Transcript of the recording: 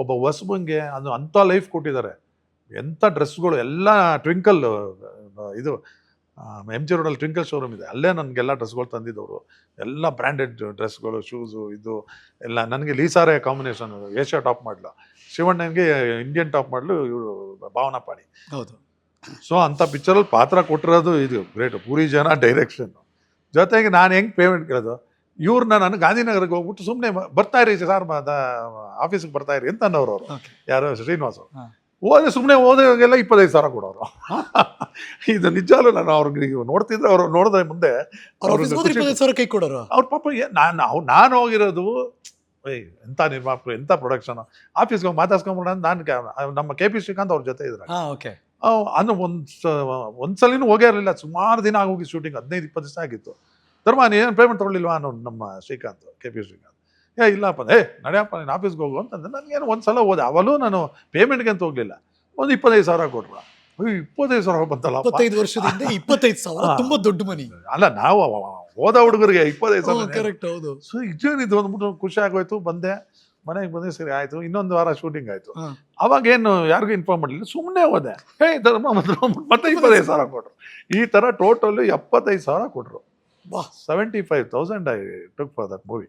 ಒಬ್ಬ ಹೊಸಬಂಗೆ ಅದು ಅಂಥ ಲೈಫ್ ಕೊಟ್ಟಿದ್ದಾರೆ. ಎಂಥ ಡ್ರೆಸ್ಗಳು ಎಲ್ಲ ಟ್ವಿಂಕಲ್ ಇದು ಎಮ್ ಜಿ ರೋಡಲ್ಲಿ ಟ್ವಿಂಕಲ್ ಶೋರೂಮ್ ಇದೆ, ಅಲ್ಲೇ ನನಗೆಲ್ಲ ಡ್ರೆಸ್ಗಳು ತಂದಿದ್ದವರು. ಎಲ್ಲ ಬ್ರ್ಯಾಂಡೆಡ್ ಡ್ರೆಸ್ಗಳು, ಶೂಸು, ಇದು ಎಲ್ಲ. ನನಗೆ ಲೀಸಾರೆ ಕಾಂಬಿನೇಷನ್ ಏಷ್ಯಾ ಟಾಪ್ ಮಾಡಲು, ಶಿವಣ್ಣನಿಗೆ ಇಂಡಿಯನ್ ಟಾಪ್ ಮಾಡಲು ಇವರು ಭಾವನಾ ಪಾಡಿ. ಹೌದು. ಸೊ ಅಂಥ ಪಿಕ್ಚರಲ್ಲಿ ಪಾತ್ರ ಕೊಟ್ಟಿರೋದು ಇದು ಗ್ರೇಟ್. ಪೂರಿ ಜನ ಡೈರೆಕ್ಷನ್ ಜೊತೆಗೆ ನಾನು ಹೆಂಗೆ ಪೇಮೆಂಟ್ ಕೇಳೋದು, ಇವ್ರನ್ನ ನಾನು ಗಾಂಧಿನಗರಕ್ಕೆ ಹೋಗ್ಬಿಟ್ಟು ಸುಮ್ಮನೆ ಬರ್ತಾ ಇರಿ ಸರ್ ಆಫೀಸಿಗೆ ಬರ್ತಾ ಇರಿ ಅಂತ ಅನ್ನೋರು ಅವರು. Okay. ಯಾರು ಶ್ರೀನಿವಾಸು. ಹಾ. ಹೋದ್ರೆ ಸುಮ್ಮನೆ ಹೋದಾಗೆಲ್ಲ 25,000 ಕೊಡೋರು. ಇದು ನಿಜಾಲು ನಾನು ಅವ್ರಿಗೆ ನೋಡ್ತಿದ್ರೆ, ಅವ್ರು ನೋಡಿದ್ರೆ ಮುಂದೆ ಅವ್ರ ಆಫೀಸ್ಗೆ ಹೋದ್ರೆ 25,000 ಕೈ ಕೊಡೋರು. ಅವ್ರ ಪಾಪ ನಾನು ಹೋಗಿರೋದು ಎಂಥ ನಿರ್ಮಾಪಕರು, ಎಂಥ ಪ್ರೊಡಕ್ಷನ್. ಆಫೀಸ್ಗೆ ಹೋಗಿ ಮಾತಾಡ್ಸ್ಕೊಂಡ್ಬಿಡ ನಾನು ನಮ್ಮ ಕೆ ಪಿ ಶ್ರೀಕಾಂತ್ ಅವ್ರ ಜೊತೆ ಇದ್ರೆ ಓಕೆ. ಅನ್ನು ಒಂದ್ಸಲಿನೂ ಹೋಗೇ ಇರಲಿಲ್ಲ. ಸುಮಾರು ದಿನ ಆಗೋಗಿ ಶೂಟಿಂಗ್ 15-20 ದಿವಸ ಆಗಿತ್ತು. ಧರ್ಮ ನೀನು ಪೇಮೆಂಟ್ ತೊಗೊಳ್ಳಿಲ್ವಾ ಅನ್ನೋ ನಮ್ಮ ಶ್ರೀಕಾಂತ್, ಕೆ ಪಿ ಶ್ರೀಕಾಂತ್. ಇಲ್ಲಪ್ಪ, ನಡೆಯಪ್ಪ ನೀನು ಆಫೀಸ್ಗೆ ಹೋಗು ಅಂತಂದ್ರೆ ನನಗೇನು ಒಂದ್ಸಲ ಹೋದೆ. ಅವಳು ನಾನು ಪೇಮೆಂಟ್ಗೆ ಅಂತ ಹೋಗಲಿಲ್ಲ. ಒಂದು 25,000 ಕೊಟ್ರು. 25,000 ಬಂತಲ್ಲ. 25 ವರ್ಷದಿಂದ 25,000 ತುಂಬಾ ದೊಡ್ಡ ಮನಿ ಅಲ್ಲ, ನಾವು ಹೋದ ಹುಡುಗರಿಗೆ 25,000. ಕರೆಕ್ಟ್. ಹೌದು. ಸೊ ಇದೇನಿದು ಅಂದ್ಬಿಟ್ಟು ಖುಷಿ ಆಗೋಯ್ತು. ಬಂದೆ, ಮನೆಗೆ ಬಂದೆ, ಸರಿ ಆಯಿತು. ಇನ್ನೊಂದು ವಾರ ಶೂಟಿಂಗ್ ಆಯಿತು. ಅವಾಗೇನು ಯಾರಿಗೂ ಇನ್ಫಾರ್ಮ್ ಮಾಡಲಿಲ್ಲ, ಸುಮ್ಮನೆ ಹೋದೆ. ಧರ್ಮ ಮತ್ತೆ 25,000 ಕೊಟ್ಟರು. ಈ ಥರ ಟೋಟಲ್ 75,000 ಕೊಟ್ಟರು. 75,000 I took for that movie.